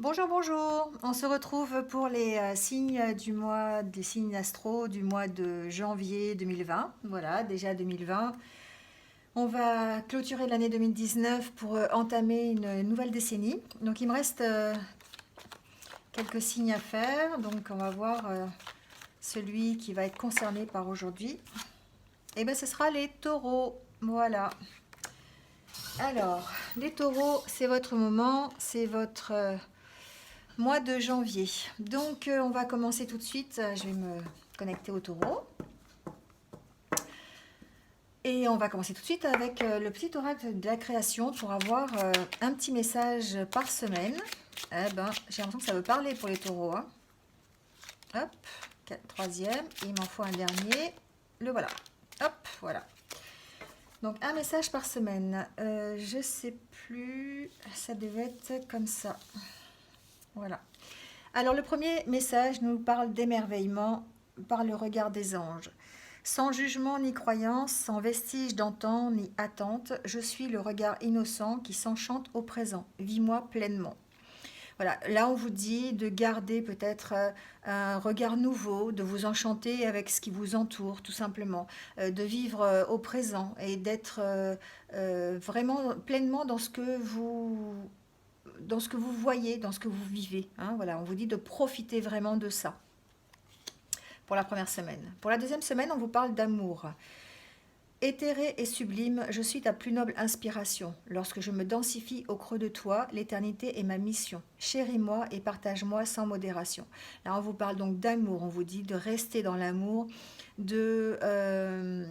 Bonjour, bonjour. On se retrouve pour les signes du mois, des signes astro du mois de janvier 2020. Voilà, déjà 2020. On va clôturer l'année 2019 pour entamer une nouvelle décennie. Donc il me reste quelques signes à faire. Donc on va voir celui qui va être concerné par aujourd'hui. Et bien ce sera les taureaux. Voilà. Alors, les taureaux, c'est votre moment, c'est votre mois de janvier. Donc, on va commencer tout de suite. Je vais me connecter au taureau. Et on va commencer tout de suite avec le petit oracle de la création pour avoir un petit message par semaine. Eh ben, j'ai l'impression que ça veut parler pour les taureaux, hein. Hop, troisième. Il m'en faut un dernier. Le voilà. Hop, voilà. Donc, un message par semaine. Je sais plus. Ça devait être comme ça. Voilà. Alors le premier message nous parle d'émerveillement par le regard des anges. Sans jugement ni croyance, sans vestige d'antan ni attente, je suis le regard innocent qui s'enchante au présent. Vis-moi pleinement. Voilà, là on vous dit de garder peut-être un regard nouveau, de vous enchanter avec ce qui vous entoure tout simplement, de vivre au présent et d'être vraiment pleinement dans ce que vous voyez, dans ce que vous vivez, hein. Voilà, on vous dit de profiter vraiment de ça pour la première semaine. Pour la deuxième semaine, on vous parle d'amour. Éthéré et sublime, je suis ta plus noble inspiration. Lorsque je me densifie au creux de toi, l'éternité est ma mission. Chéris-moi et partage-moi sans modération. Là, on vous parle donc d'amour. On vous dit de rester dans l'amour, de, euh,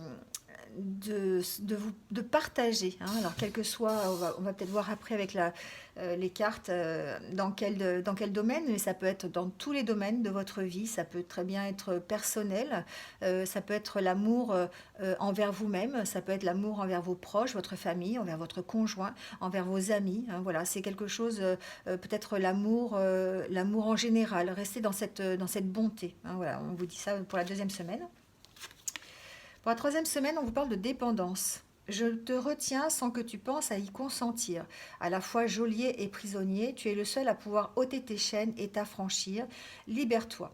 de partager, hein. Alors, quel que soit, on va peut-être voir après avec les cartes dans quel domaine, mais ça peut être dans tous les domaines de votre vie. Ça peut très bien être personnel, ça peut être l'amour envers vous-même, ça peut être l'amour envers vos proches, votre famille, envers votre conjoint, envers vos amis, hein. Voilà, c'est quelque chose, peut-être l'amour en général. Restez dans cette bonté, hein. Voilà, on vous dit ça pour la deuxième semaine. Pour la troisième semaine, on vous parle de dépendance. Je te retiens sans que tu penses à y consentir. À la fois geôlier et prisonnier, tu es le seul à pouvoir ôter tes chaînes et t'affranchir. Libère-toi.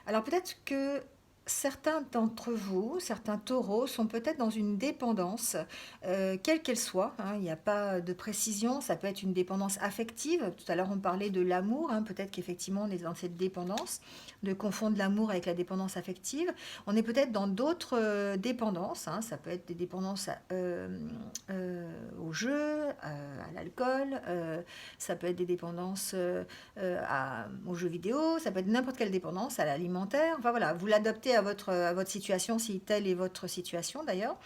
Alors peut-être que certains d'entre vous, certains taureaux, sont peut-être dans une dépendance, quelle qu'elle soit, hein. Il n'y a pas de précision, ça peut être une dépendance affective. Tout à l'heure, on parlait de l'amour, hein. Peut-être qu'effectivement, on est dans cette dépendance, de confondre l'amour avec la dépendance affective. On est peut-être dans d'autres dépendances, hein. Ça peut être des dépendances au jeu, à l'alcool, ça peut être des dépendances aux jeux vidéo, ça peut être n'importe quelle dépendance, à l'alimentaire. Enfin voilà, vous l'adaptez à votre situation, si telle est votre situation d'ailleurs.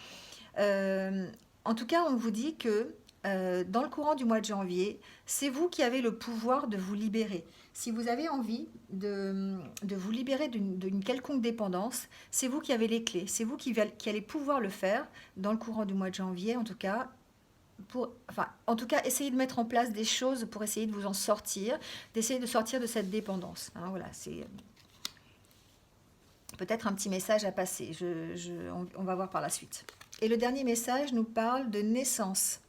Euh, En tout cas, on vous dit que dans le courant du mois de janvier, c'est vous qui avez le pouvoir de vous libérer. Si vous avez envie de vous libérer d'une quelconque dépendance, c'est vous qui avez les clés. C'est vous qui allez pouvoir le faire dans le courant du mois de janvier, en tout cas. En tout cas, essayez de mettre en place des choses pour essayer de vous en sortir, d'essayer de sortir de cette dépendance, hein. Voilà, c'est peut-être un petit message à passer. On va voir par la suite. Et le dernier message nous parle de naissance.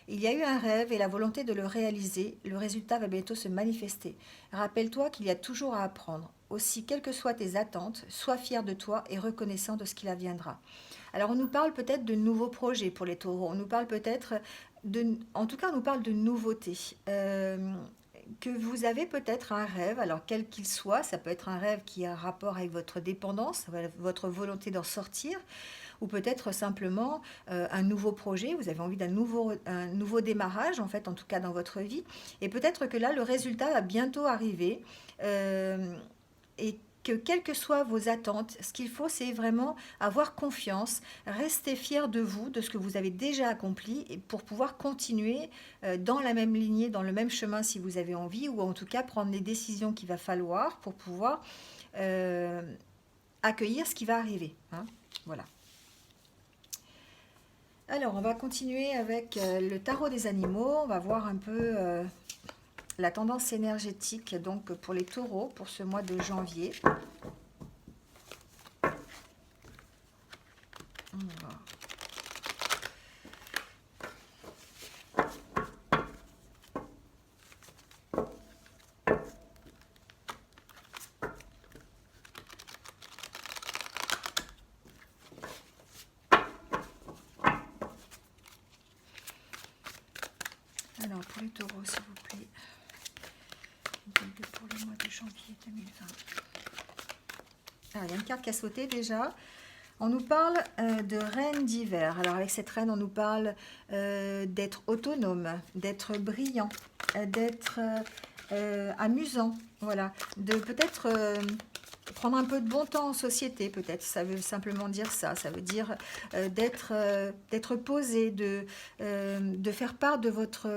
Il y a eu un rêve et la volonté de le réaliser. Le résultat va bientôt se manifester. Rappelle-toi qu'il y a toujours à apprendre. Aussi, quelles que soient tes attentes, sois fier de toi et reconnaissant de ce qu'il adviendra. Alors, on nous parle peut-être de nouveaux projets pour les taureaux. On nous parle peut-être en tout cas, on nous parle de nouveautés. Que vous avez peut-être un rêve, alors quel qu'il soit, ça peut être un rêve qui a un rapport avec votre dépendance, votre volonté d'en sortir, ou peut-être simplement un nouveau projet, vous avez envie un nouveau démarrage, en fait, en tout cas dans votre vie, et peut-être que là, le résultat va bientôt arriver, et que quelles que soient vos attentes, ce qu'il faut, c'est vraiment avoir confiance, rester fier de vous, de ce que vous avez déjà accompli, et pour pouvoir continuer dans la même lignée, dans le même chemin si vous avez envie, ou en tout cas prendre les décisions qu'il va falloir pour pouvoir euh, accueillir ce qui va arriver, hein. Voilà. Alors, on va continuer avec le tarot des animaux. On va voir un peu la tendance énergétique donc pour les taureaux pour ce mois de janvier. On va Alors, pour les taureaux, s'il vous plaît, pour le mois de janvier 2020. Alors, il y a une carte qui a sauté déjà. On nous parle de reine d'hiver. Alors, avec cette reine, on nous parle d'être autonome, d'être brillant, d'être amusant. Voilà, de peut-être prendre un peu de bon temps en société, peut-être. Ça veut simplement dire ça. Ça veut dire d'être posé, de faire part de votre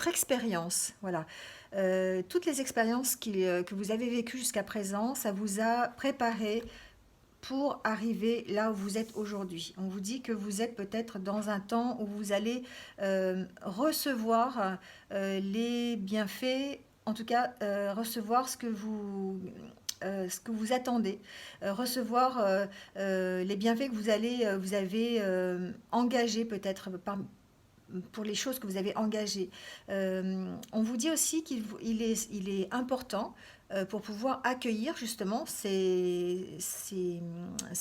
expérience. Voilà. Toutes les expériences que vous avez vécues jusqu'à présent, ça vous a préparé pour arriver là où vous êtes aujourd'hui. On vous dit que vous êtes peut-être dans un temps où vous allez recevoir les bienfaits, en tout cas recevoir ce que vous attendez, recevoir les bienfaits que vous avez engagés peut-être pour les choses que vous avez engagées. On vous dit aussi qu'il est important pour pouvoir accueillir justement ces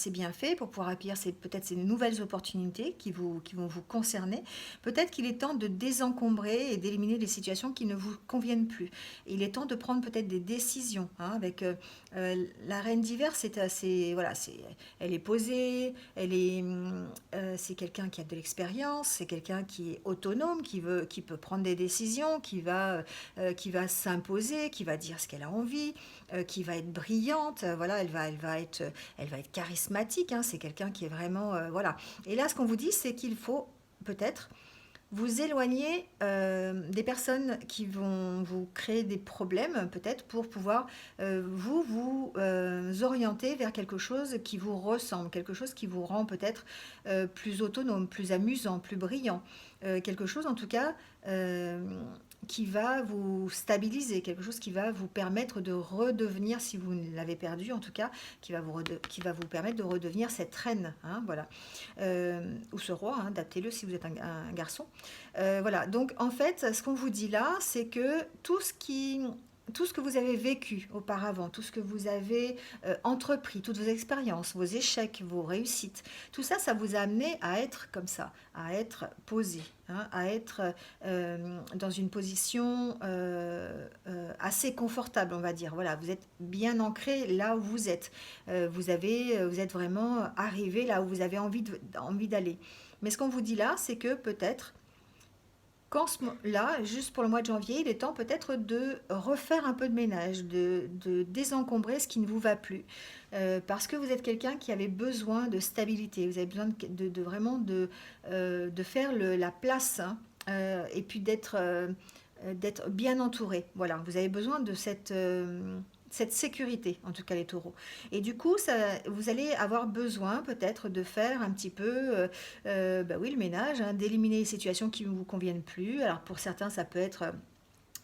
bienfaits, pour pouvoir accueillir peut-être ces nouvelles opportunités qui vont vous concerner. Peut-être qu'il est temps de désencombrer et d'éliminer les situations qui ne vous conviennent plus. Il est temps de prendre peut-être des décisions. Avec la reine d'hiver, elle est posée, c'est quelqu'un qui a de l'expérience, c'est quelqu'un qui est autonome, qui peut prendre des décisions, qui va s'imposer, qui va dire ce qu'elle a envie, qui va être brillante, voilà, elle va être charismatique, c'est quelqu'un qui est vraiment, voilà. Et là, ce qu'on vous dit, c'est qu'il faut peut-être vous éloigner des personnes qui vont vous créer des problèmes, peut-être pour pouvoir vous orienter vers quelque chose qui vous ressemble, quelque chose qui vous rend peut-être plus autonome, plus amusant, plus brillant, quelque chose en tout cas qui va vous stabiliser, quelque chose qui va vous permettre de redevenir, si vous l'avez perdu en tout cas, qui va vous permettre de redevenir cette reine, voilà, ou ce roi, adaptez-le si vous êtes un garçon. Voilà, donc en fait, ce qu'on vous dit là, c'est que tout ce que vous avez vécu auparavant, tout ce que vous avez entrepris, toutes vos expériences, vos échecs, vos réussites, tout ça, ça vous a amené à être comme ça, à être posé, à être dans une position assez confortable, on va dire. Voilà, vous êtes bien ancré là où vous êtes. Vous êtes vraiment arrivé là où vous avez envie d'aller. Mais ce qu'on vous dit là, c'est que peut-être là, juste pour le mois de janvier, il est temps peut-être de refaire un peu de ménage, de désencombrer ce qui ne vous va plus. Parce que vous êtes quelqu'un qui avait besoin de stabilité, vous avez besoin vraiment de faire la place, et puis d'être bien entouré. Voilà, vous avez besoin de cette sécurité, en tout cas les taureaux. Et du coup, vous allez avoir besoin peut-être de faire un petit peu le ménage, d'éliminer les situations qui ne vous conviennent plus. Alors pour certains, ça peut être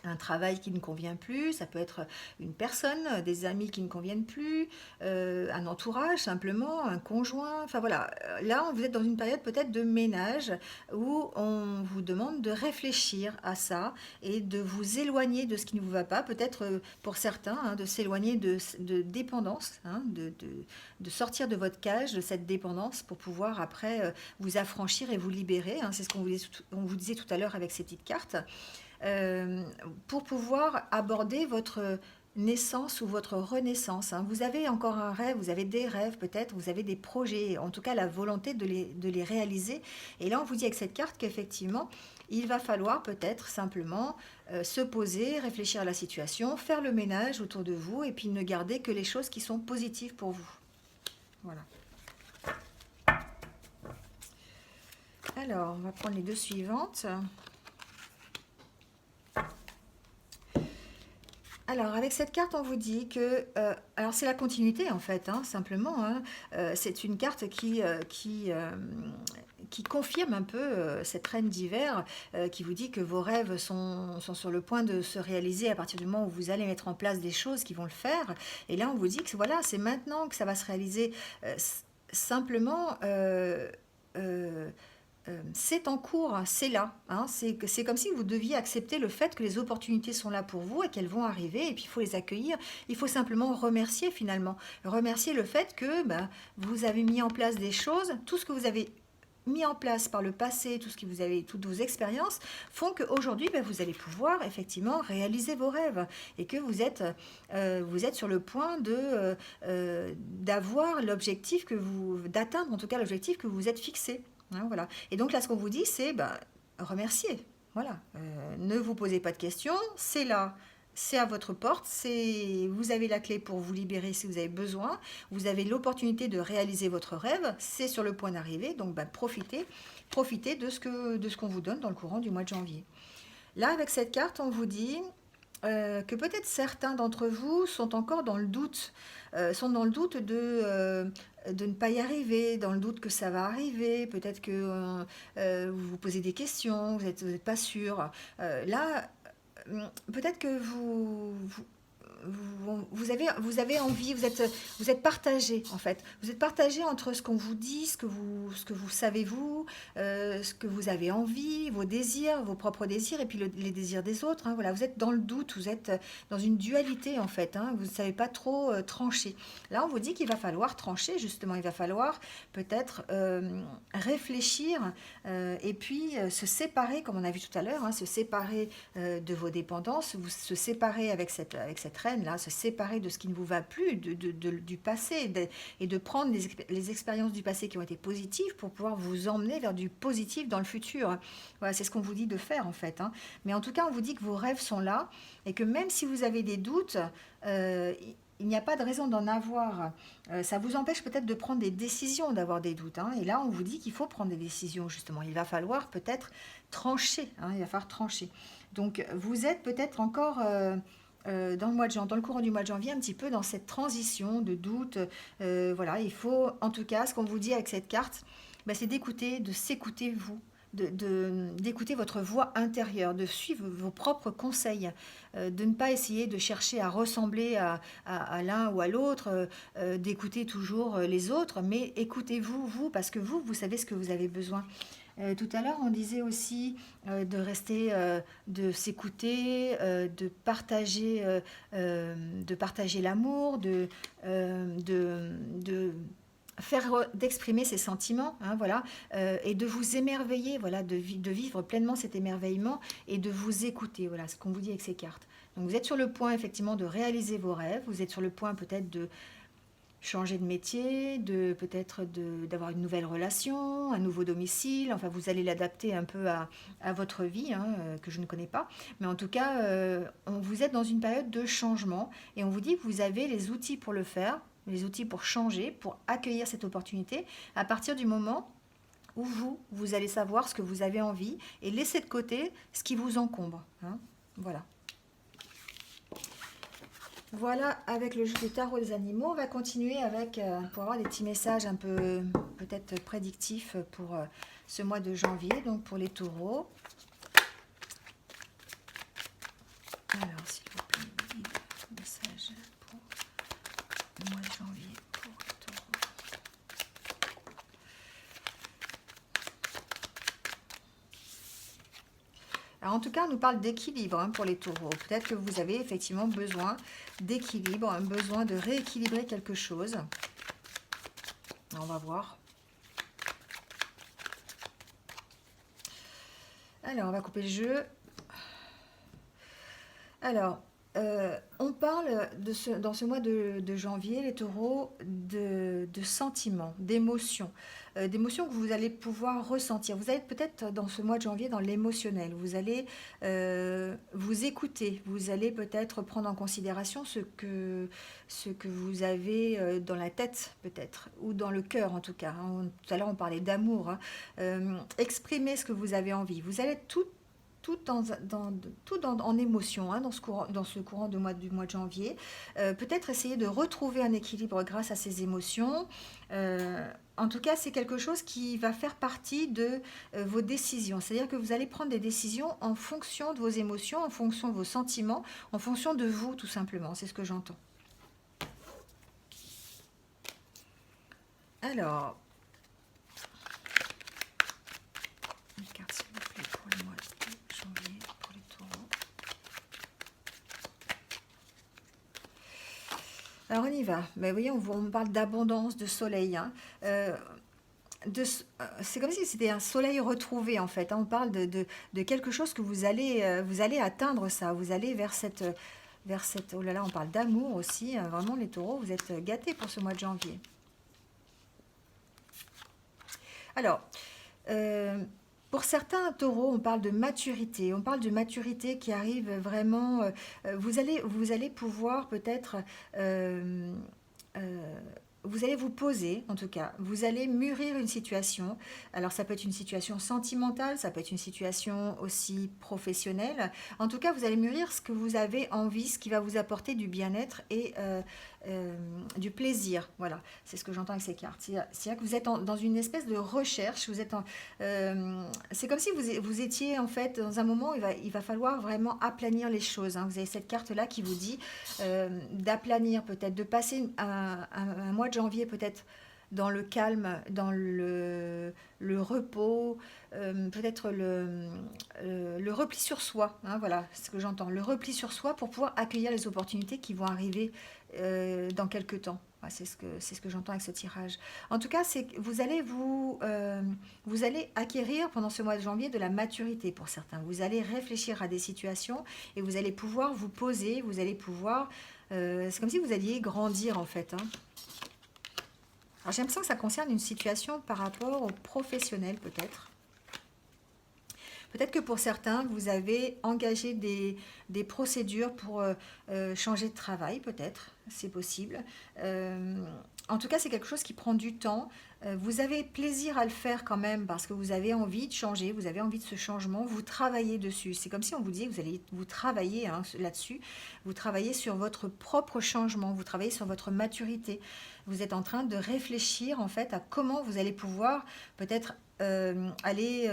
un travail qui ne convient plus, ça peut être une personne, des amis qui ne conviennent plus, un entourage simplement, un conjoint, enfin voilà. Là, vous êtes dans une période peut-être de ménage où on vous demande de réfléchir à ça et de vous éloigner de ce qui ne vous va pas, peut-être pour certains, de s'éloigner de dépendance, de sortir de votre cage, de cette dépendance pour pouvoir après vous affranchir et vous libérer. C'est ce qu'on vous disait tout à l'heure avec ces petites cartes. Pour pouvoir aborder votre naissance ou votre renaissance. Vous avez encore un rêve, vous avez des rêves peut-être, vous avez des projets, en tout cas la volonté de les réaliser. Et là, on vous dit avec cette carte qu'effectivement, il va falloir peut-être simplement se poser, réfléchir à la situation, faire le ménage autour de vous et puis ne garder que les choses qui sont positives pour vous. Voilà. Alors, on va prendre les deux suivantes. Alors, avec cette carte, on vous dit que... alors, c'est la continuité, en fait, simplement. C'est une carte qui confirme un peu cette reine d'hiver, qui vous dit que vos rêves sont sur le point de se réaliser à partir du moment où vous allez mettre en place des choses qui vont le faire. Et là, on vous dit que voilà, c'est maintenant que ça va se réaliser. Simplement... c'est en cours, c'est là. C'est comme si vous deviez accepter le fait que les opportunités sont là pour vous et qu'elles vont arriver et puis il faut les accueillir. Il faut simplement remercier finalement. Remercier le fait que vous avez mis en place des choses, tout ce que vous avez mis en place par le passé, tout ce que vous avez, toutes vos expériences, font qu'aujourd'hui, vous allez pouvoir effectivement réaliser vos rêves et que vous êtes sur le point d'avoir l'objectif d'atteindre en tout cas l'objectif que vous êtes fixé. Hein, voilà. Et donc là, ce qu'on vous dit, c'est remercier. Voilà. Ne vous posez pas de questions, c'est là. C'est à votre porte, vous avez la clé pour vous libérer si vous avez besoin, vous avez l'opportunité de réaliser votre rêve, c'est sur le point d'arriver, donc profitez de ce qu'on vous donne dans le courant du mois de janvier. Là, avec cette carte, on vous dit que peut-être certains d'entre vous sont encore dans le doute, de ne pas y arriver, dans le doute que ça va arriver, peut-être que vous vous posez des questions, vous n'êtes pas sûr. Là, peut-être que vous avez envie, vous êtes partagé en fait. Vous êtes partagé entre ce qu'on vous dit, ce que vous savez vous, ce que vous avez envie, vos désirs, vos propres désirs et puis les désirs des autres. Hein, voilà, vous êtes dans le doute, vous êtes dans une dualité en fait. Hein, vous ne savez pas trop trancher. Là, on vous dit qu'il va falloir trancher justement. Il va falloir peut-être réfléchir et puis se séparer, comme on a vu tout à l'heure, hein, se séparer de vos dépendances, se séparer avec cette reine-là, se séparer de ce qui ne vous va plus, du passé, et de prendre les expériences du passé qui ont été positives pour pouvoir vous emmener vers du positif dans le futur. Voilà, c'est ce qu'on vous dit de faire en fait. Hein. Mais en tout cas, on vous dit que vos rêves sont là et que même si vous avez des doutes, il n'y a pas de raison d'en avoir. Ça vous empêche peut-être de prendre des décisions, d'avoir des doutes. Hein. Et là, on vous dit qu'il faut prendre des décisions, justement. Il va falloir peut-être trancher. Hein. Il va falloir trancher. Donc, vous êtes peut-être encore dans le courant du mois de janvier, un petit peu dans cette transition de doute. Voilà, il faut, en tout cas, ce qu'on vous dit avec cette carte, c'est d'écouter, de s'écouter vous. D'écouter votre voix intérieure, de suivre vos propres conseils, de ne pas essayer de chercher à ressembler à l'un ou à l'autre, d'écouter toujours les autres, mais écoutez-vous, vous, parce que vous savez ce que vous avez besoin. Tout à l'heure, on disait aussi de rester, de s'écouter, de partager l'amour, d'exprimer ses sentiments, hein, voilà, et de vous émerveiller, voilà, de vivre pleinement cet émerveillement et de vous écouter, voilà, ce qu'on vous dit avec ces cartes. Donc vous êtes sur le point effectivement de réaliser vos rêves, vous êtes sur le point peut-être de changer de métier, peut-être d'avoir une nouvelle relation, un nouveau domicile, enfin vous allez l'adapter un peu à votre vie, hein, que je ne connais pas, mais en tout cas, vous êtes dans une période de changement et on vous dit que vous avez les outils pour le faire, les outils pour changer, pour accueillir cette opportunité, à partir du moment où vous allez savoir ce que vous avez envie et laisser de côté ce qui vous encombre. Hein. Voilà. Voilà, avec le jeu des tarots des animaux, on va continuer pour avoir des petits messages un peu peut-être prédictifs pour ce mois de janvier, donc pour les taureaux. Alors, s'il vous plaît, message pour le mois de janvier pour les taureaux. Alors, en tout cas, on nous parle d'équilibre, hein, pour les taureaux. Peut-être que vous avez effectivement besoin d'équilibre, un besoin de rééquilibrer quelque chose. On va voir. Alors, on va couper le jeu. Alors, on parle dans ce mois de janvier, les taureaux, de sentiments, d'émotions. D'émotions que vous allez pouvoir ressentir. Vous allez peut-être dans ce mois de janvier dans l'émotionnel. Vous allez vous écouter. Vous allez peut-être prendre en considération ce que vous avez dans la tête peut-être, ou dans le cœur en tout cas. Hein. Tout à l'heure on parlait d'amour. Hein. Exprimez ce que vous avez envie. Vous allez tout en émotion, hein, dans ce courant du mois de janvier. Peut-être essayer de retrouver un équilibre grâce à ces émotions. En tout cas, c'est quelque chose qui va faire partie de vos décisions. C'est-à-dire que vous allez prendre des décisions en fonction de vos émotions, en fonction de vos sentiments, en fonction de vous, tout simplement. C'est ce que j'entends. Alors, une carte, s'il vous plaît, pour le mois de janvier, pour les taureaux. Alors, on y va. Mais vous voyez, on parle d'abondance, de soleil. Hein. c'est comme si c'était un soleil retrouvé en fait, hein. On parle de quelque chose que vous allez atteindre ça. Vous allez vers cette... Oh là là, on parle d'amour aussi, hein. Vraiment les taureaux, vous êtes gâtés pour ce mois de janvier. Alors, euh, pour certains taureaux, on parle de maturité. On parle de maturité qui arrive vraiment. Vous allez pouvoir peut-être. Euh, vous allez vous poser, en tout cas. Vous allez mûrir une situation. Alors, ça peut être une situation sentimentale, ça peut être une situation aussi professionnelle. En tout cas, vous allez mûrir ce que vous avez envie, ce qui va vous apporter du bien-être et du plaisir. Voilà, c'est ce que j'entends avec ces cartes. C'est-à-dire que vous êtes dans une espèce de recherche. C'est comme si vous étiez en fait dans un moment où il va falloir vraiment aplanir les choses, hein. Vous avez cette carte-là qui vous dit d'aplanir peut-être, de passer un mois de janvier peut-être dans le calme, dans le repos, peut-être le repli sur soi, hein, voilà ce que j'entends, le repli sur soi pour pouvoir accueillir les opportunités qui vont arriver dans quelques temps. Ouais, c'est ce que j'entends avec ce tirage. En tout cas, c'est que vous allez acquérir pendant ce mois de janvier de la maturité pour certains. Vous allez réfléchir à des situations et vous allez pouvoir vous poser, vous allez pouvoir... c'est comme si vous alliez grandir en fait, hein. Alors j'ai l'impression que ça concerne une situation par rapport aux professionnels peut-être. Peut-être que pour certains, vous avez engagé des procédures pour changer de travail, peut-être, c'est possible. En tout cas, c'est quelque chose qui prend du temps. Vous avez plaisir à le faire quand même parce que vous avez envie de changer, vous avez envie de ce changement, vous travaillez dessus. C'est comme si on vous disait que vous allez vous travailler, hein, là-dessus, vous travaillez sur votre propre changement, vous travaillez sur votre maturité. Vous êtes en train de réfléchir en fait à comment vous allez pouvoir peut-être aller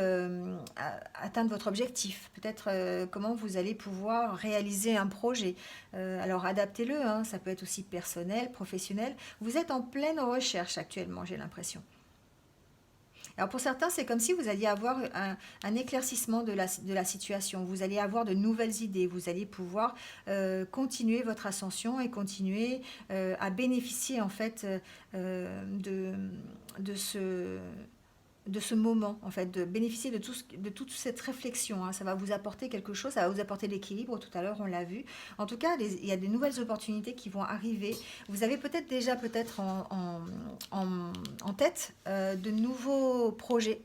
atteindre votre objectif, peut-être comment vous allez pouvoir réaliser un projet. Alors adaptez-le, hein, ça peut être aussi personnel, professionnel. Vous êtes en pleine recherche actuellement, j'ai l'impression. Alors pour certains, c'est comme si vous alliez avoir un éclaircissement de la situation, vous allez avoir de nouvelles idées, vous allez pouvoir continuer votre ascension et continuer à bénéficier en fait de de ce moment, en fait, de bénéficier de toute cette réflexion, hein. Ça va vous apporter quelque chose, ça va vous apporter l'équilibre, tout à l'heure on l'a vu. En tout cas, il y a des nouvelles opportunités qui vont arriver. Vous avez peut-être déjà peut-être en tête de nouveaux projets.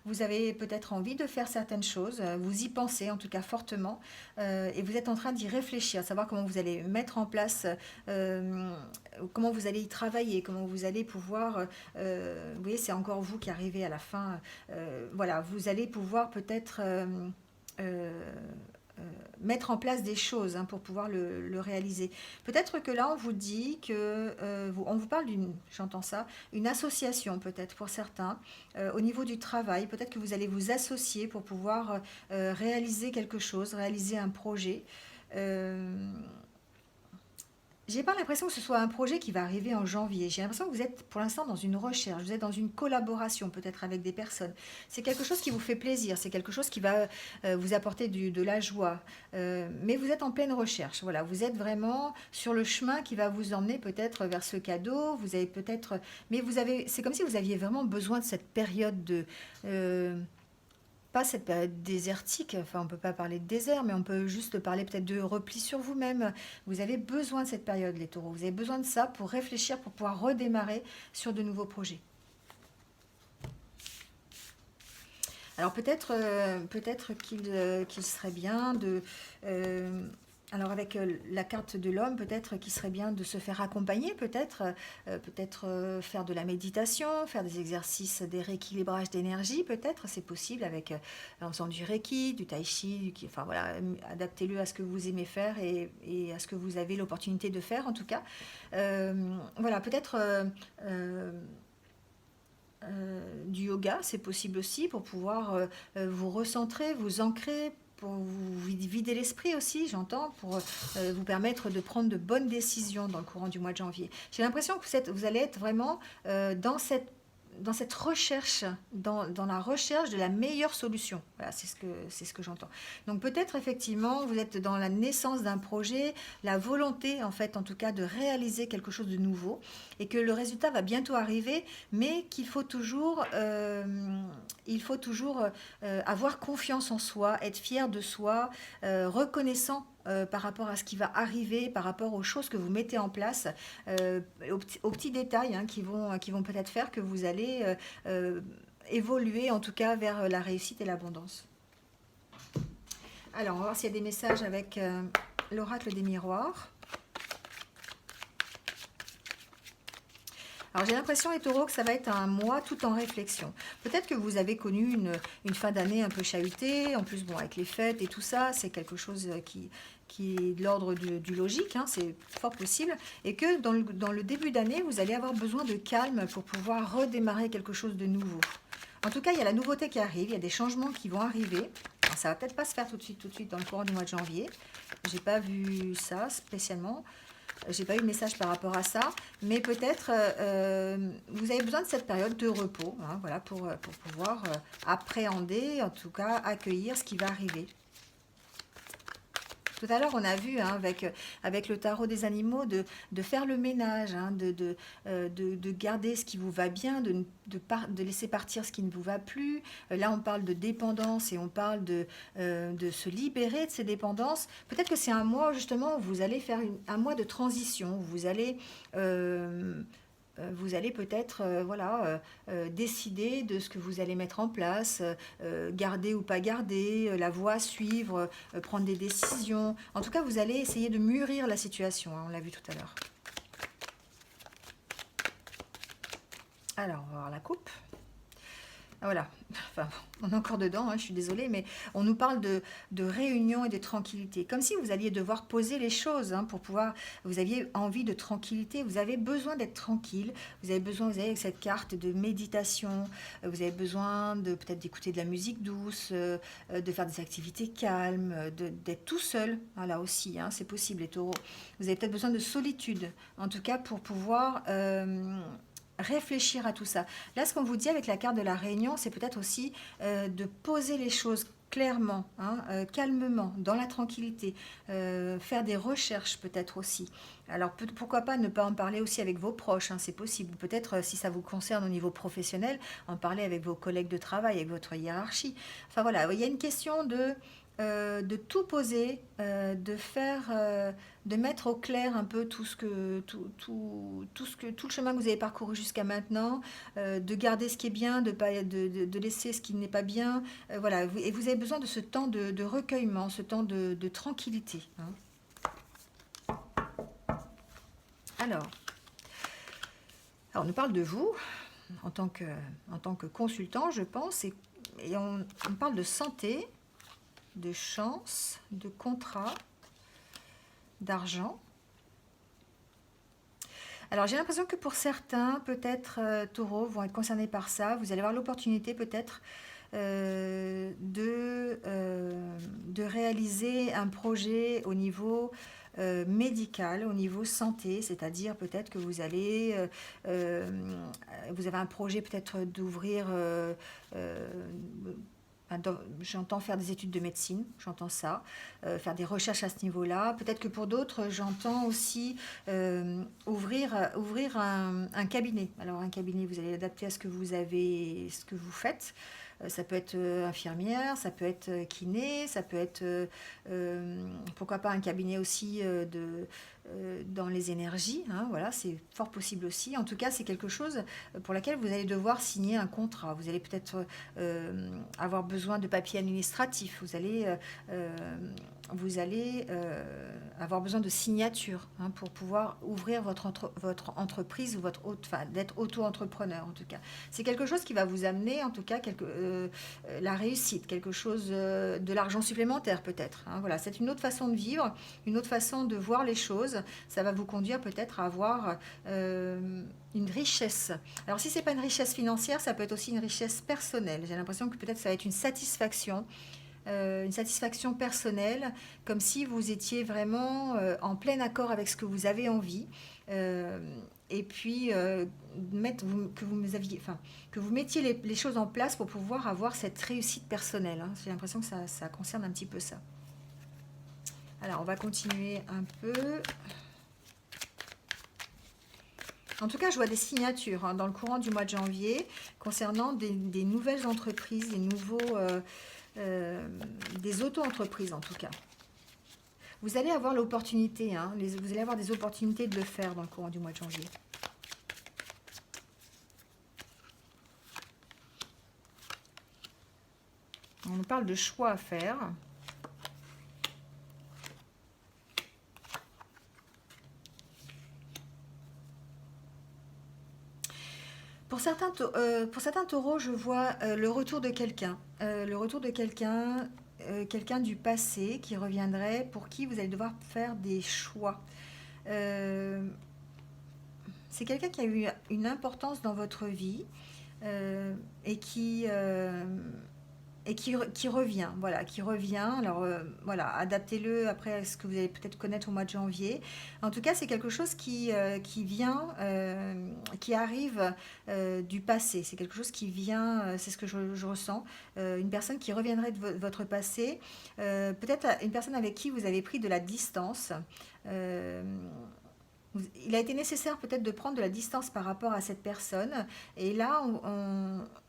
Vous avez peut-être envie de faire certaines choses, vous y pensez en tout cas fortement, et vous êtes en train d'y réfléchir, savoir comment vous allez mettre en place, comment vous allez y travailler, comment vous allez pouvoir, vous voyez, c'est encore vous qui arrivez à la fin, voilà, vous allez pouvoir peut-être mettre en place des choses, hein, pour pouvoir le réaliser. Peut-être que là, on vous dit que, on vous parle j'entends ça, une association peut-être pour certains, au niveau du travail, peut-être que vous allez vous associer pour pouvoir réaliser quelque chose, réaliser un projet. Euh, j'ai pas l'impression que ce soit un projet qui va arriver en janvier. J'ai l'impression que vous êtes pour l'instant dans une recherche, vous êtes dans une collaboration peut-être avec des personnes. C'est quelque chose qui vous fait plaisir, c'est quelque chose qui va vous apporter de la joie. Mais vous êtes en pleine recherche. Voilà, vous êtes vraiment sur le chemin qui va vous emmener peut-être vers ce cadeau. Vous avez peut-être, mais c'est comme si vous aviez vraiment besoin de cette période de pas cette période désertique, enfin on ne peut pas parler de désert, mais on peut juste parler peut-être de repli sur vous-même. Vous avez besoin de cette période, les taureaux. Vous avez besoin de ça pour réfléchir, pour pouvoir redémarrer sur de nouveaux projets. Alors peut-être qu'il serait bien de... alors avec la carte de l'homme, peut-être qu'il serait bien de se faire accompagner, peut-être faire de la méditation, faire des exercices, des rééquilibrages d'énergie, peut-être, c'est possible avec en faisant du reiki, du tai chi, enfin voilà, adaptez-le à ce que vous aimez faire et à ce que vous avez l'opportunité de faire en tout cas. Voilà, peut-être du yoga, c'est possible aussi pour pouvoir vous recentrer, vous ancrer, pour vous vider l'esprit aussi, j'entends, pour vous permettre de prendre de bonnes décisions dans le courant du mois de janvier. J'ai l'impression que vous allez être vraiment dans cette recherche, dans la recherche de la meilleure solution. Voilà, c'est ce que j'entends. Donc peut-être effectivement, vous êtes dans la naissance d'un projet, la volonté en fait, en tout cas, de réaliser quelque chose de nouveau, et que le résultat va bientôt arriver, mais qu'il faut toujours, avoir confiance en soi, être fier de soi, reconnaissant par rapport à ce qui va arriver, par rapport aux choses que vous mettez en place, aux petits détails hein, qui vont peut-être faire que vous allez évoluer en tout cas vers la réussite et l'abondance. Alors, on va voir s'il y a des messages avec l'oracle des miroirs. Alors j'ai l'impression, les taureaux, que ça va être un mois tout en réflexion. Peut-être que vous avez connu une fin d'année un peu chahutée. En plus, bon, avec les fêtes et tout ça, c'est quelque chose qui est de l'ordre du logique, hein, c'est fort possible. Et que dans le début d'année, vous allez avoir besoin de calme pour pouvoir redémarrer quelque chose de nouveau. En tout cas, il y a la nouveauté qui arrive, il y a des changements qui vont arriver. Alors, ça va peut-être pas se faire tout de suite dans le courant du mois de janvier. J'ai pas vu ça spécialement. J'ai pas eu de message par rapport à ça, mais peut-être vous avez besoin de cette période de repos, hein, voilà, pour pouvoir appréhender, en tout cas accueillir ce qui va arriver. Tout à l'heure, on a vu hein, avec le tarot des animaux de faire le ménage, hein, de garder ce qui vous va bien, de laisser partir ce qui ne vous va plus. Là, on parle de dépendance et on parle de se libérer de ces dépendances. Peut-être que c'est un mois justement où vous allez faire un mois de transition, où vous allez peut-être décider de ce que vous allez mettre en place, garder ou pas garder, la voie à suivre, prendre des décisions. En tout cas, vous allez essayer de mûrir la situation, hein, on l'a vu tout à l'heure. Alors, on va voir la coupe. Voilà, enfin, on est encore dedans, hein, je suis désolée, mais on nous parle de réunion et de tranquillité. Comme si vous alliez devoir poser les choses hein, pour pouvoir... Vous aviez envie de tranquillité, vous avez besoin d'être tranquille, vous avez cette carte de méditation, vous avez besoin de peut-être d'écouter de la musique douce, de faire des activités calmes, d'être tout seul, hein, là aussi, hein, c'est possible les taureaux. Vous avez peut-être besoin de solitude, en tout cas pour pouvoir... réfléchir à tout ça. Là, ce qu'on vous dit avec la carte de la réunion, c'est peut-être aussi de poser les choses clairement, hein, calmement, dans la tranquillité, faire des recherches peut-être aussi. Alors pourquoi pas ne pas en parler aussi avec vos proches, hein, c'est possible. Peut-être si ça vous concerne au niveau professionnel, en parler avec vos collègues de travail, avec votre hiérarchie. Enfin voilà, il y a une question de tout poser, de mettre au clair un peu tout le chemin que vous avez parcouru jusqu'à maintenant, de garder ce qui est bien, de laisser ce qui n'est pas bien. Voilà, et vous avez besoin de ce temps de recueillement, ce temps de tranquillité. Hein. Alors, on nous parle de vous en tant que consultant, je pense, et on parle de santé, de chance, de contrat, d'argent. Alors j'ai l'impression que pour certains, peut-être taureaux vont être concernés par ça. Vous allez avoir l'opportunité peut-être de réaliser un projet au niveau médical, au niveau santé, c'est-à-dire peut-être que vous avez un projet peut-être d'ouvrir... j'entends faire des études de médecine, j'entends ça, faire des recherches à ce niveau-là. Peut-être que pour d'autres, j'entends aussi ouvrir un cabinet. Alors un cabinet, vous allez l'adapter à ce que vous faites. Ça peut être infirmière, ça peut être kiné, ça peut être, pourquoi pas un cabinet aussi dans les énergies, hein, voilà, c'est fort possible aussi. En tout cas, c'est quelque chose pour laquelle vous allez devoir signer un contrat. Vous allez peut-être avoir besoin de papiers administratifs. Vous allez avoir besoin de signatures hein, pour pouvoir ouvrir votre entreprise ou d'être auto-entrepreneur en tout cas. C'est quelque chose qui va vous amener en tout cas la réussite, quelque chose de l'argent supplémentaire peut-être. Hein, voilà, c'est une autre façon de vivre, une autre façon de voir les choses. Ça va vous conduire peut-être à avoir une richesse. Alors si c'est pas une richesse financière, ça peut être aussi une richesse personnelle. J'ai l'impression que peut-être ça va être une satisfaction personnelle, comme si vous étiez vraiment en plein accord avec ce que vous avez envie. et puis que vous mettiez les choses en place pour pouvoir avoir cette réussite personnelle, hein. J'ai l'impression que ça concerne un petit peu ça. Alors, on va continuer un peu. En tout cas, je vois des signatures hein, dans le courant du mois de janvier concernant des nouvelles entreprises, des auto-entreprises en tout cas. Vous allez avoir l'opportunité, hein, vous allez avoir des opportunités de le faire dans le courant du mois de janvier. On nous parle de choix à faire. Pour certains taureaux, je vois le retour de quelqu'un. Quelqu'un du passé qui reviendrait, pour qui vous allez devoir faire des choix. Euh, c'est quelqu'un qui a eu une importance dans votre vie et qui revient, voilà, qui revient. Alors voilà, adaptez-le après à ce que vous allez peut-être connaître au mois de janvier. En tout cas, c'est quelque chose qui vient, qui arrive du passé. C'est quelque chose qui vient, c'est ce que je ressens. Une personne qui reviendrait de votre passé, peut-être une personne avec qui vous avez pris de la distance. Euh, il a été nécessaire peut-être de prendre de la distance par rapport à cette personne. Et là,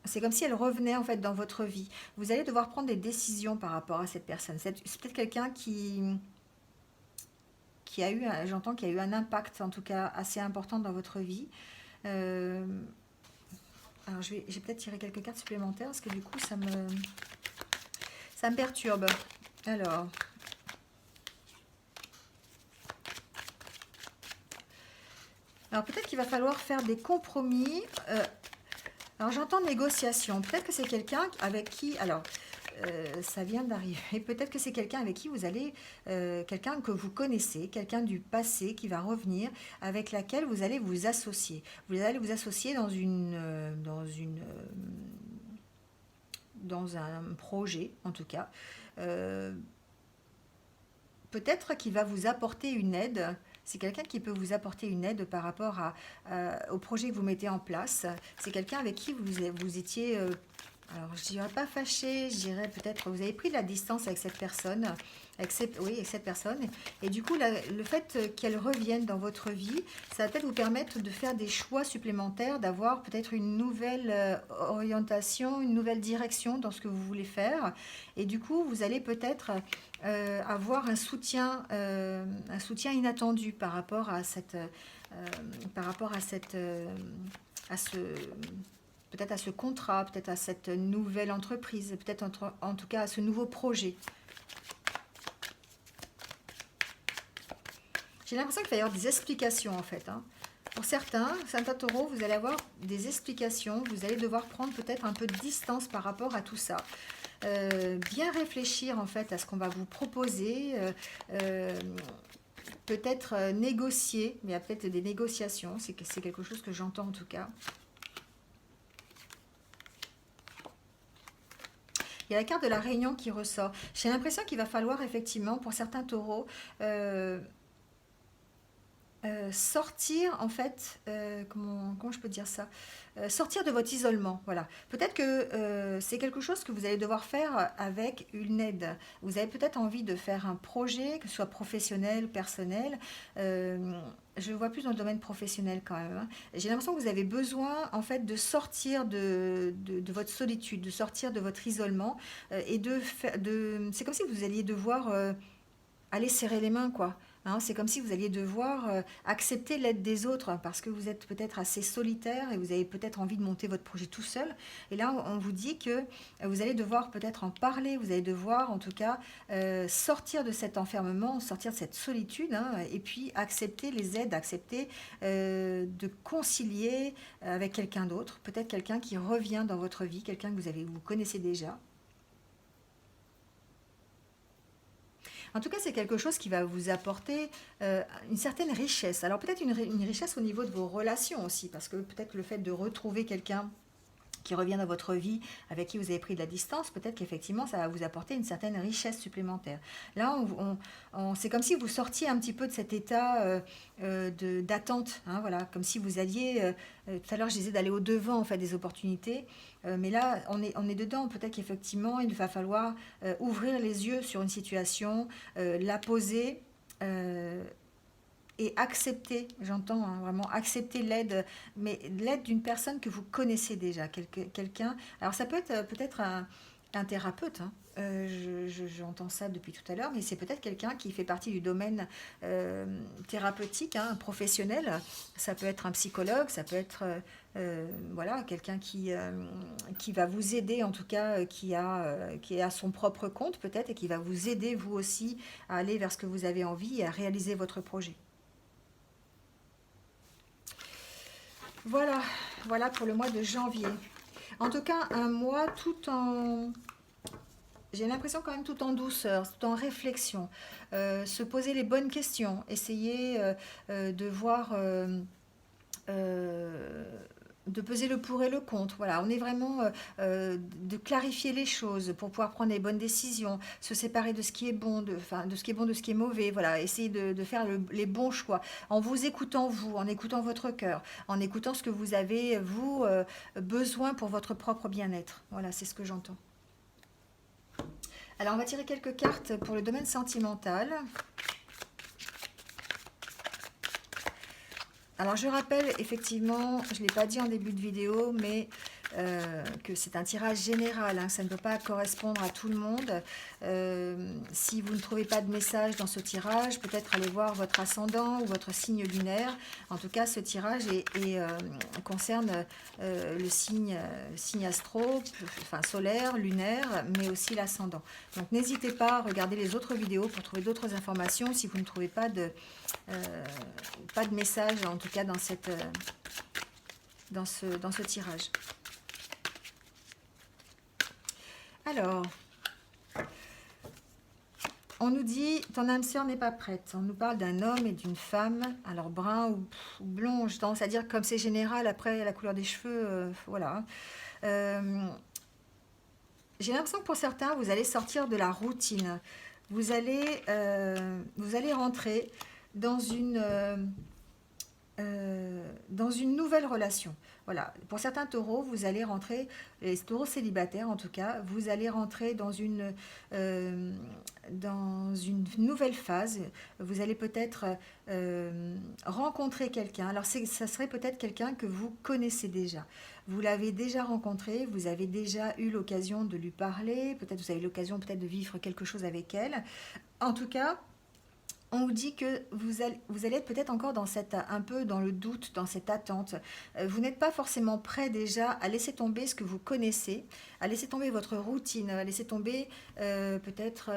c'est comme si elle revenait en fait dans votre vie. Vous allez devoir prendre des décisions par rapport à cette personne. C'est peut-être quelqu'un qui a eu, j'entends qu'il y a eu un impact en tout cas assez important dans votre vie. Euh, alors j'ai peut-être tiré quelques cartes supplémentaires parce que du coup ça me perturbe. Alors... Alors peut-être qu'il va falloir faire des compromis. Alors j'entends négociation. Peut-être que c'est quelqu'un avec qui... Alors ça vient d'arriver. Peut-être que c'est quelqu'un avec qui vous allez... quelqu'un que vous connaissez, quelqu'un du passé qui va revenir, avec laquelle vous allez vous associer. Vous allez vous associer dans un projet, en tout cas. Peut-être qu'il va vous apporter une aide. C'est quelqu'un qui peut vous apporter une aide par rapport au projet que vous mettez en place. C'est quelqu'un avec qui vous étiez, alors je dirais pas fâché, je dirais peut-être vous avez pris de la distance avec cette personne, avec cette personne. Et du coup, le fait qu'elle revienne dans votre vie, ça va peut-être vous permettre de faire des choix supplémentaires, d'avoir peut-être une nouvelle orientation, une nouvelle direction dans ce que vous voulez faire. Et du coup, vous allez peut-être avoir un soutien inattendu par rapport à peut-être à ce contrat, peut-être à cette nouvelle entreprise, peut-être en tout cas à ce nouveau projet. J'ai l'impression qu'il va y avoir des explications en fait, hein. Pour certains taureaux, vous allez avoir des explications, vous allez devoir prendre peut-être un peu de distance par rapport à tout ça. Bien réfléchir en fait à ce qu'on va vous proposer, peut-être négocier, mais il y a peut-être des négociations, c'est quelque chose que j'entends en tout cas. Il y a la carte de la réunion qui ressort. J'ai l'impression qu'il va falloir effectivement pour certains taureaux sortir en fait, comment je peux dire ça, sortir de votre isolement, voilà. Peut-être que c'est quelque chose que vous allez devoir faire avec une aide. Vous avez peut-être envie de faire un projet, que ce soit professionnel, personnel. Je vois plus dans le domaine professionnel quand même, hein. J'ai l'impression que vous avez besoin en fait de sortir de votre solitude, de sortir de votre isolement et c'est comme si vous alliez devoir aller serrer les mains, quoi. Hein, c'est comme si vous alliez devoir accepter l'aide des autres parce que vous êtes peut-être assez solitaire et vous avez peut-être envie de monter votre projet tout seul. Et là, on vous dit que vous allez devoir peut-être en parler, vous allez devoir en tout cas sortir de cet enfermement, sortir de cette solitude, hein, et puis accepter les aides, accepter de concilier avec quelqu'un d'autre, peut-être quelqu'un qui revient dans votre vie, quelqu'un que vous connaissez déjà. En tout cas, c'est quelque chose qui va vous apporter une certaine richesse. Alors peut-être une richesse au niveau de vos relations aussi, parce que peut-être le fait de retrouver quelqu'un qui revient dans votre vie, avec qui vous avez pris de la distance, peut-être qu'effectivement ça va vous apporter une certaine richesse supplémentaire. Là, c'est comme si vous sortiez un petit peu de cet état d'attente, hein, voilà, comme si vous alliez, tout à l'heure je disais d'aller au-devant en fait, des opportunités, mais là on est dedans, peut-être qu'effectivement il va falloir ouvrir les yeux sur une situation, la poser, et accepter, j'entends hein, vraiment accepter l'aide, mais l'aide d'une personne que vous connaissez déjà, quelqu'un. Alors ça peut être peut-être un thérapeute, hein. J'entends ça depuis tout à l'heure, mais c'est peut-être quelqu'un qui fait partie du domaine thérapeutique, hein, professionnel. Ça peut être un psychologue, ça peut être voilà, quelqu'un qui va vous aider, en tout cas, qui a son propre compte peut-être, et qui va vous aider vous aussi à aller vers ce que vous avez envie et à réaliser votre projet. Voilà, voilà pour le mois de janvier. En tout cas, un mois tout en... J'ai l'impression quand même tout en douceur, tout en réflexion. Se poser les bonnes questions, essayer de voir... de peser le pour et le contre. Voilà, on est vraiment de clarifier les choses pour pouvoir prendre les bonnes décisions, se séparer de ce qui est bon, de ce qui est bon, de ce qui est mauvais. Voilà, essayer de faire les bons choix en vous écoutant vous, en écoutant votre cœur, en écoutant ce que vous avez vous besoin pour votre propre bien-être. Voilà, c'est ce que j'entends. Alors, on va tirer quelques cartes pour le domaine sentimental. Alors je rappelle effectivement, je ne l'ai pas dit en début de vidéo, mais que c'est un tirage général, hein, ça ne peut pas correspondre à tout le monde. Si vous ne trouvez pas de message dans ce tirage, peut-être allez voir votre ascendant ou votre signe lunaire. En tout cas, ce tirage concerne le signe astro, enfin solaire, lunaire, mais aussi l'ascendant. Donc n'hésitez pas à regarder les autres vidéos pour trouver d'autres informations si vous ne trouvez pas de message, en tout cas dans ce tirage. Alors, on nous dit, ton âme sœur n'est pas prête. On nous parle d'un homme et d'une femme, alors brun ou blond, je tendance à dire comme c'est général, après la couleur des cheveux, voilà. J'ai l'impression que pour certains, vous allez sortir de la routine. Vous allez rentrer dans une nouvelle relation. Voilà. Pour certains taureaux, vous allez rentrer, les taureaux célibataires en tout cas, vous allez rentrer dans une nouvelle phase. Vous allez peut-être rencontrer quelqu'un. Alors ça serait peut-être quelqu'un que vous connaissez déjà. Vous l'avez déjà rencontré, vous avez déjà eu l'occasion de lui parler, peut-être vous avez l'occasion peut-être de vivre quelque chose avec elle. En tout cas, on vous dit que vous allez être peut-être encore un peu dans le doute, dans cette attente. Vous n'êtes pas forcément prêt déjà à laisser tomber ce que vous connaissez, à laisser tomber votre routine, à laisser tomber peut-être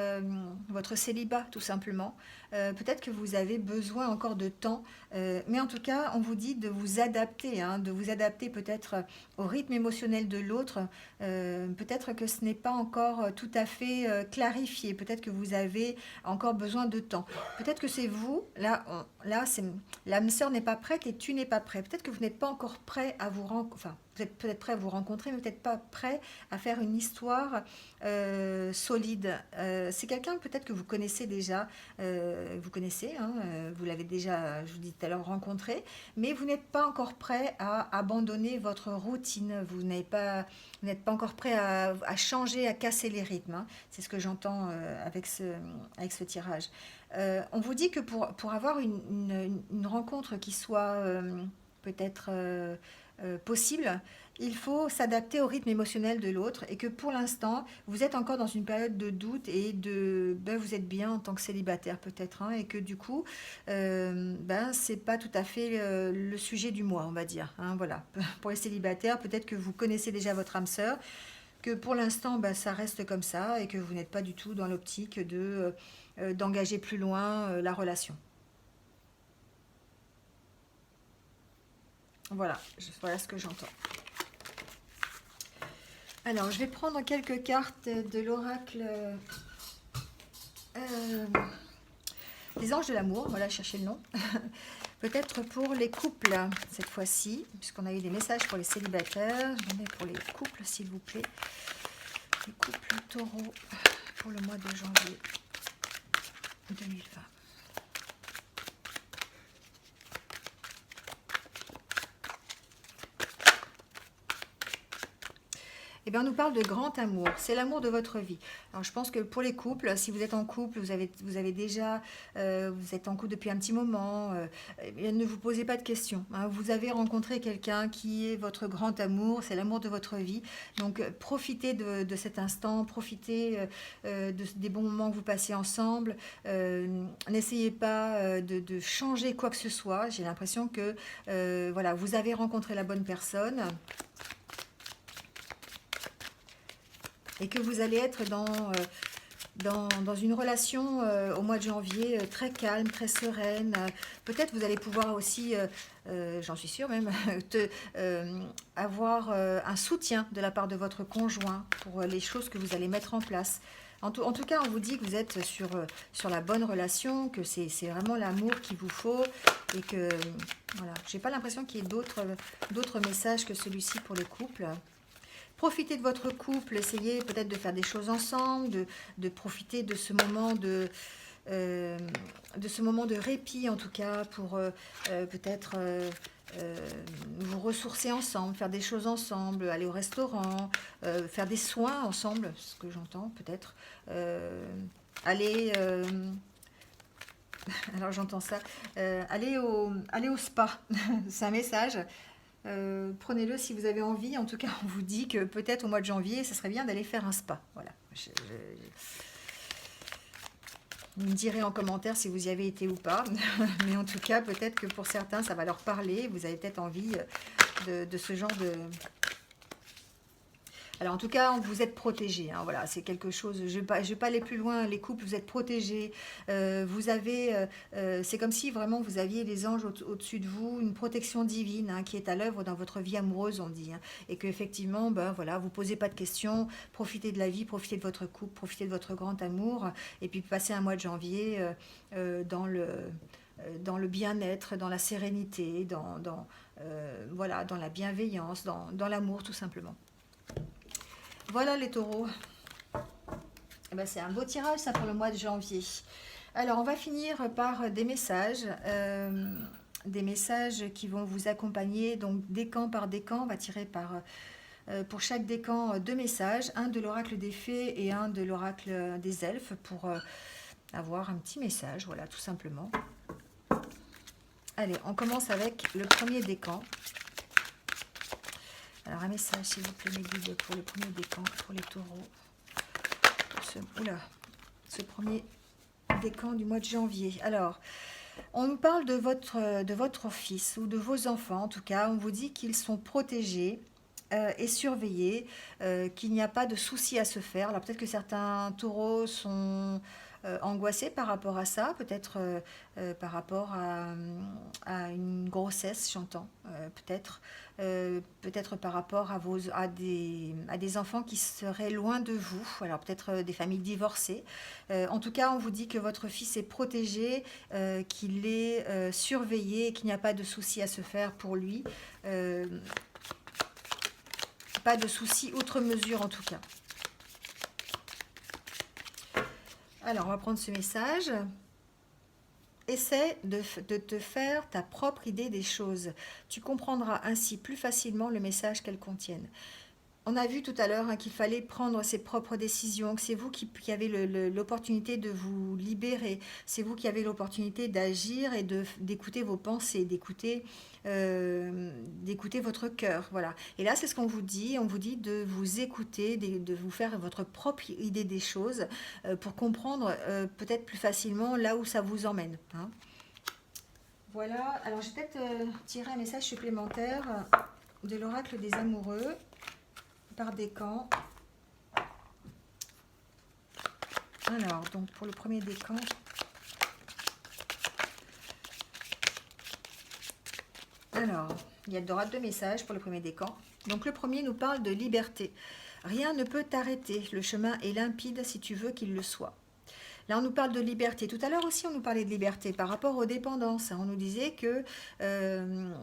votre célibat tout simplement. Peut-être que vous avez besoin encore de temps, mais en tout cas, on vous dit de vous adapter, hein, de vous adapter peut-être au rythme émotionnel de l'autre. Peut-être que ce n'est pas encore tout à fait clarifié, peut-être que vous avez encore besoin de temps. Peut-être que c'est vous, là c'est l'âme sœur n'est pas prête et tu n'es pas prêt. Peut-être que vous n'êtes pas encore prêt à vous rencontrer, enfin, vous êtes peut-être prêt à vous rencontrer, mais peut-être pas prêt à faire une histoire solide. C'est quelqu'un peut-être que vous connaissez déjà, vous connaissez, hein, vous l'avez déjà, je vous dis tout à l'heure, rencontré, mais vous n'êtes pas encore prêt à abandonner votre routine, vous n'êtes pas encore prêt à changer, à casser les rythmes, hein. C'est ce que j'entends avec ce tirage. On vous dit que pour avoir une rencontre qui soit peut-être possible, il faut s'adapter au rythme émotionnel de l'autre et que pour l'instant, vous êtes encore dans une période de doute et vous êtes bien en tant que célibataire peut-être, hein, et que du coup, c'est pas tout à fait le sujet du mois, on va dire, hein, voilà. Pour les célibataires, peut-être que vous connaissez déjà votre âme sœur, que pour l'instant, ça reste comme ça et que vous n'êtes pas du tout dans l'optique d'engager plus loin la relation. Voilà ce que j'entends. Alors, je vais prendre quelques cartes de l'oracle des anges de l'amour. Voilà, cherchez le nom. Peut-être pour les couples, cette fois-ci, puisqu'on a eu des messages pour les célibataires. Je mets pour les couples, s'il vous plaît. Les couples taureaux pour le mois de janvier 2020. Eh bien, on nous parle de grand amour. C'est l'amour de votre vie. Alors, je pense que pour les couples, si vous êtes en couple, vous avez déjà, vous êtes en couple depuis un petit moment, eh bien, ne vous posez pas de questions. Hein. Vous avez rencontré quelqu'un qui est votre grand amour, c'est l'amour de votre vie. Donc, profitez de cet instant, profitez des bons moments que vous passez ensemble. N'essayez pas de changer quoi que ce soit. J'ai l'impression que voilà, vous avez rencontré la bonne personne. Et que vous allez être dans une relation au mois de janvier très calme, très sereine. Peut-être vous allez pouvoir aussi, j'en suis sûre même, avoir un soutien de la part de votre conjoint pour les choses que vous allez mettre en place. En tout cas, on vous dit que vous êtes sur la bonne relation, que c'est vraiment l'amour qu'il vous faut et que, voilà, j'ai pas l'impression qu'il y ait d'autres messages que celui-ci pour les couples. Profitez de votre couple, essayez peut-être de faire des choses ensemble, de profiter de ce moment de répit en tout cas pour peut-être vous ressourcer ensemble, faire des choses ensemble, aller au restaurant, faire des soins ensemble, ce que j'entends peut-être, aller... alors j'entends ça, aller au spa, c'est un message. Prenez-le si vous avez envie. En tout cas, on vous dit que peut-être au mois de janvier, ce serait bien d'aller faire un spa. Voilà. Vous me direz en commentaire si vous y avez été ou pas. Mais en tout cas, peut-être que pour certains, ça va leur parler. Vous avez peut-être envie de ce genre de... Alors en tout cas, vous êtes protégés. Hein, voilà, c'est quelque chose. Je vais pas aller plus loin. Les couples, vous êtes protégés. Vous avez, c'est comme si vraiment vous aviez les anges au-dessus de vous, une protection divine hein, qui est à l'œuvre dans votre vie amoureuse, on dit, hein, et que effectivement, ben voilà, vous posez pas de questions. Profitez de la vie, profitez de votre couple, profitez de votre grand amour, et puis passez un mois de janvier dans le bien-être, dans la sérénité, voilà, dans la bienveillance, dans l'amour tout simplement. Voilà les taureaux. Eh ben, c'est un beau tirage ça pour le mois de janvier. Alors on va finir par des messages qui vont vous accompagner. Donc décan par décan, on va tirer pour chaque décan 2 messages. Un de l'oracle des fées et un de l'oracle des elfes pour avoir un petit message. Voilà tout simplement. Allez, on commence avec le premier décan. Alors, un message, s'il vous plaît, mes guides, pour le premier décan, pour les taureaux. Ce premier décan du mois de janvier. Alors, on nous parle de votre fils ou de vos enfants, en tout cas. On vous dit qu'ils sont protégés et surveillés, qu'il n'y a pas de souci à se faire. Alors, peut-être que certains taureaux sont... angoissés par rapport à ça, peut-être par rapport à une grossesse, j'entends, peut-être par rapport à des enfants qui seraient loin de vous, alors peut-être des familles divorcées. En tout cas, on vous dit que votre fils est protégé, qu'il est surveillé, qu'il n'y a pas de souci à se faire pour lui. Pas de souci outre mesure en tout cas. Alors, on va prendre ce message. Essaie de te faire ta propre idée des choses. Tu comprendras ainsi plus facilement le message qu'elles contiennent. On a vu tout à l'heure qu'il fallait prendre ses propres décisions, que c'est vous qui avez l'opportunité de vous libérer, c'est vous qui avez l'opportunité d'agir et d'écouter vos pensées, d'écouter votre cœur. Voilà. Et là, c'est ce qu'on vous dit de vous écouter, de vous faire votre propre idée des choses pour comprendre peut-être plus facilement là où ça vous emmène. Hein. Voilà, alors je vais peut-être tirer un message supplémentaire de l'oracle des amoureux. Par décan. Alors, donc pour le premier décan. Alors, il y aura 2 messages pour le premier décan. Donc le premier nous parle de liberté. Rien ne peut t'arrêter. Le chemin est limpide si tu veux qu'il le soit. Là, on nous parle de liberté. Tout à l'heure aussi, on nous parlait de liberté par rapport aux dépendances. On nous disait euh,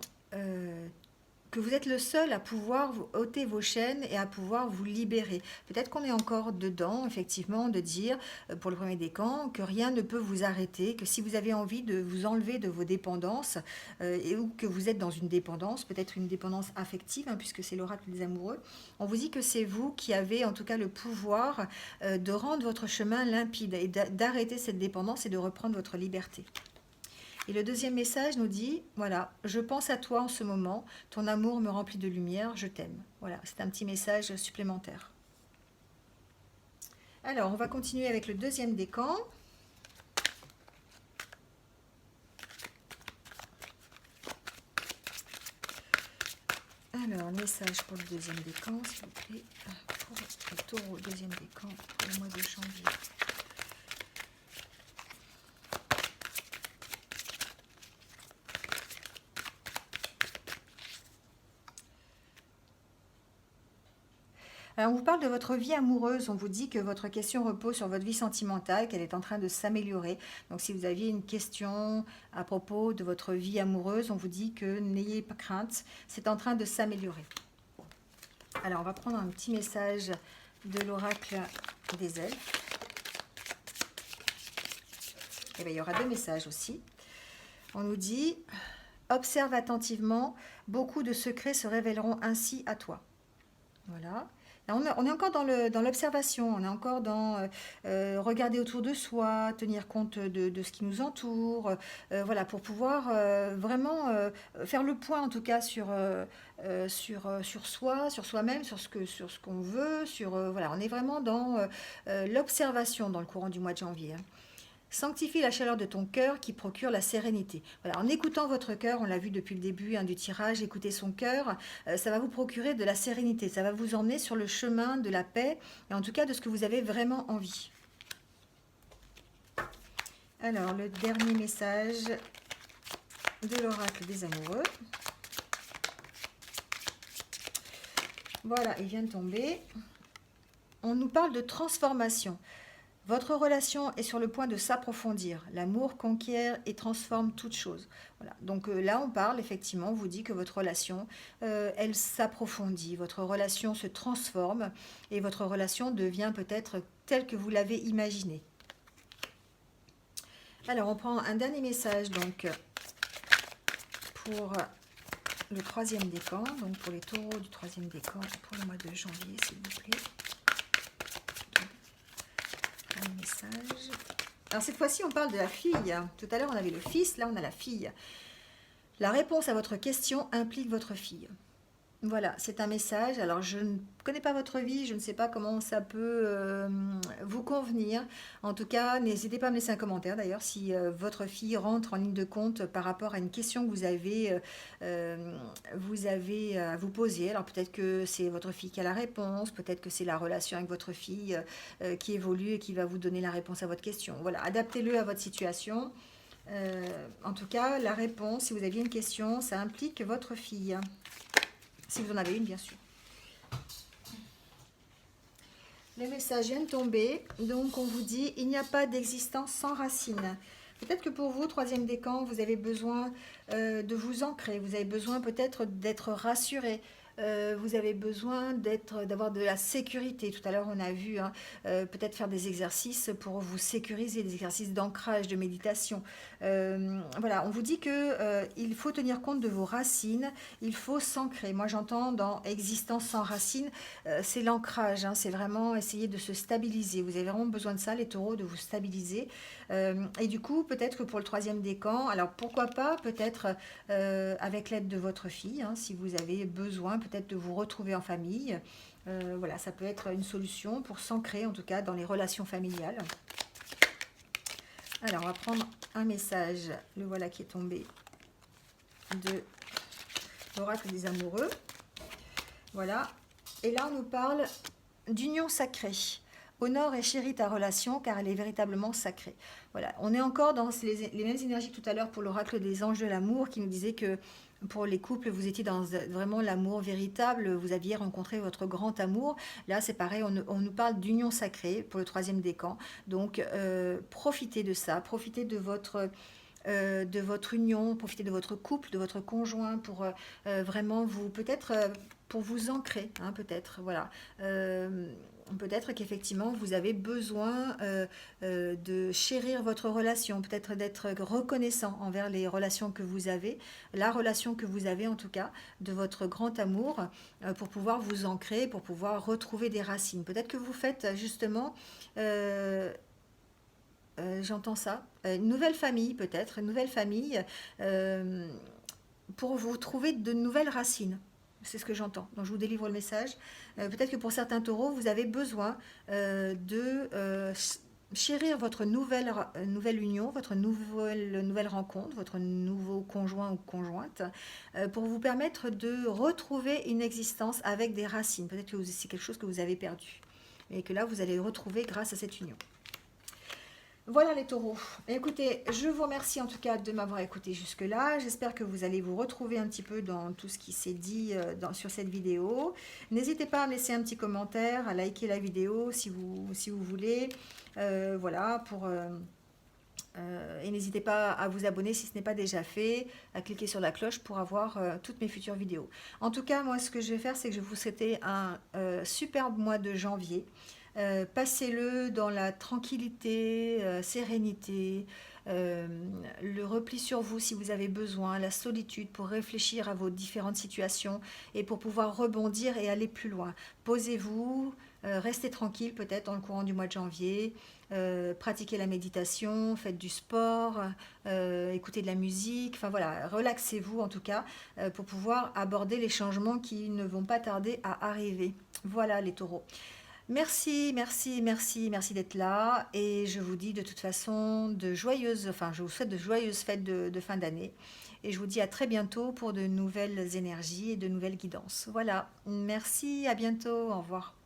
que vous êtes le seul à pouvoir vous ôter vos chaînes et à pouvoir vous libérer. Peut-être qu'on est encore dedans, effectivement, de dire, pour le premier décan, que rien ne peut vous arrêter, que si vous avez envie de vous enlever de vos dépendances, ou que vous êtes dans une dépendance, peut-être une dépendance affective, hein, puisque c'est l'oracle des amoureux, on vous dit que c'est vous qui avez en tout cas le pouvoir de rendre votre chemin limpide et d'arrêter cette dépendance et de reprendre votre liberté. Et le deuxième message nous dit, voilà, je pense à toi en ce moment, ton amour me remplit de lumière, je t'aime. Voilà, c'est un petit message supplémentaire. Alors, on va continuer avec le deuxième décan. Alors, message pour le deuxième décan, s'il vous plaît. Pour le taureau, deuxième décan, pour le mois de janvier. Alors, on vous parle de votre vie amoureuse, on vous dit que votre question repose sur votre vie sentimentale, qu'elle est en train de s'améliorer. Donc si vous aviez une question à propos de votre vie amoureuse, on vous dit que n'ayez pas crainte, c'est en train de s'améliorer. Alors on va prendre un petit message de l'oracle des elfes. Et bien, il y aura deux messages aussi. On nous dit, observe attentivement, beaucoup de secrets se révéleront ainsi à toi. Voilà. On est encore dans l'observation, on est encore dans regarder autour de soi, tenir compte de ce qui nous entoure, voilà, pour pouvoir vraiment faire le point en tout cas sur soi, sur soi-même, sur ce qu'on veut, voilà, on est vraiment dans l'observation dans le courant du mois de janvier. Hein. Sanctifie la chaleur de ton cœur qui procure la sérénité. Voilà, en écoutant votre cœur, on l'a vu depuis le début du tirage, écoutez son cœur, ça va vous procurer de la sérénité, ça va vous emmener sur le chemin de la paix, et en tout cas de ce que vous avez vraiment envie. Alors, le dernier message de l'oracle des amoureux. Voilà, il vient de tomber. On nous parle de transformation. Votre relation est sur le point de s'approfondir. L'amour conquiert et transforme toute chose. Voilà. Donc là, on parle effectivement, on vous dit que votre relation, elle s'approfondit, votre relation se transforme et votre relation devient peut-être telle que vous l'avez imaginée. Alors, on prend un dernier message donc pour le troisième décan, donc pour les taureaux du troisième décan pour le mois de janvier, s'il vous plaît. Un message. Alors cette fois-ci, on parle de la fille. Tout à l'heure, on avait le fils, là, on a la fille. La réponse à votre question implique votre fille. Voilà, c'est un message. Alors, je ne connais pas votre vie, je ne sais pas comment ça peut vous convenir. En tout cas, n'hésitez pas à me laisser un commentaire d'ailleurs si votre fille rentre en ligne de compte par rapport à une question que vous avez à vous poser. Alors, peut-être que c'est votre fille qui a la réponse, peut-être que c'est la relation avec votre fille qui évolue et qui va vous donner la réponse à votre question. Voilà, adaptez-le à votre situation. En tout cas, la réponse, si vous aviez une question, ça implique votre fille. Si vous en avez une, bien sûr. Le message vient de tomber. Donc, on vous dit, il n'y a pas d'existence sans racines. Peut-être que pour vous, troisième décan, vous avez besoin de vous ancrer. Vous avez besoin peut-être d'être rassuré. Vous avez besoin d'avoir de la sécurité. Tout à l'heure, on a vu peut-être faire des exercices pour vous sécuriser, des exercices d'ancrage, de méditation. Voilà, on vous dit qu'il faut tenir compte de vos racines, il faut s'ancrer. Moi, j'entends dans existence sans racines, c'est l'ancrage, hein, c'est vraiment essayer de se stabiliser. Vous avez vraiment besoin de ça, les taureaux, de vous stabiliser. Et du coup, peut-être que pour le troisième décan, alors pourquoi pas, peut-être avec l'aide de votre fille, hein, si vous avez besoin peut-être de vous retrouver en famille. Voilà, ça peut être une solution pour s'ancrer, en tout cas, dans les relations familiales. Alors, on va prendre un message, le voilà qui est tombé, de l'oracle des amoureux. Voilà. Et là, on nous parle d'union sacrée. Honore et chéris ta relation car elle est véritablement sacrée. Voilà, on est encore dans les mêmes énergies que tout à l'heure pour l'oracle des anges de l'amour qui nous disait que Pour les couples, vous étiez dans vraiment l'amour véritable, vous aviez rencontré votre grand amour. Là, c'est pareil, on nous parle d'union sacrée pour le troisième décan. Donc, profitez de ça, profitez de votre union, profitez de votre couple, de votre conjoint pour vraiment vous, peut-être pour vous ancrer, hein, peut-être, voilà. Peut-être qu'effectivement vous avez besoin de chérir votre relation, peut-être d'être reconnaissant envers les relations que vous avez, la relation que vous avez en tout cas, de votre grand amour, pour pouvoir vous ancrer, pour pouvoir retrouver des racines. Peut-être que vous faites justement euh, j'entends ça. Une nouvelle famille, peut-être, une nouvelle famille, euh, pour vous trouver de nouvelles racines. C'est ce que j'entends. Donc, je vous délivre le message. Peut-être que pour certains taureaux, vous avez besoin de chérir votre nouvelle union, votre nouvelle rencontre, votre nouveau conjoint ou conjointe, pour vous permettre de retrouver une existence avec des racines. Peut-être que c'est quelque chose que vous avez perdu et que là, vous allez retrouver grâce à cette union. Voilà les taureaux. Écoutez, je vous remercie en tout cas de m'avoir écouté jusque-là. J'espère que vous allez vous retrouver un petit peu dans tout ce qui s'est dit sur cette vidéo. N'hésitez pas à me laisser un petit commentaire, à liker la vidéo si vous voulez. Voilà, et n'hésitez pas à vous abonner si ce n'est pas déjà fait, à cliquer sur la cloche pour avoir toutes mes futures vidéos. En tout cas, moi ce que je vais faire, c'est que je vais vous souhaiter un superbe mois de janvier. Passez-le dans la tranquillité, sérénité, le repli sur vous si vous avez besoin, la solitude pour réfléchir à vos différentes situations et pour pouvoir rebondir et aller plus loin. Posez-vous, restez tranquille peut-être dans le courant du mois de janvier, pratiquez la méditation, faites du sport, écoutez de la musique, enfin voilà, relaxez-vous en tout cas pour pouvoir aborder les changements qui ne vont pas tarder à arriver. Voilà les taureaux. Merci, merci, merci, merci d'être là. Et je vous dis de toute façon je vous souhaite de joyeuses fêtes de fin d'année. Et je vous dis à très bientôt pour de nouvelles énergies et de nouvelles guidances. Voilà, merci, à bientôt, au revoir.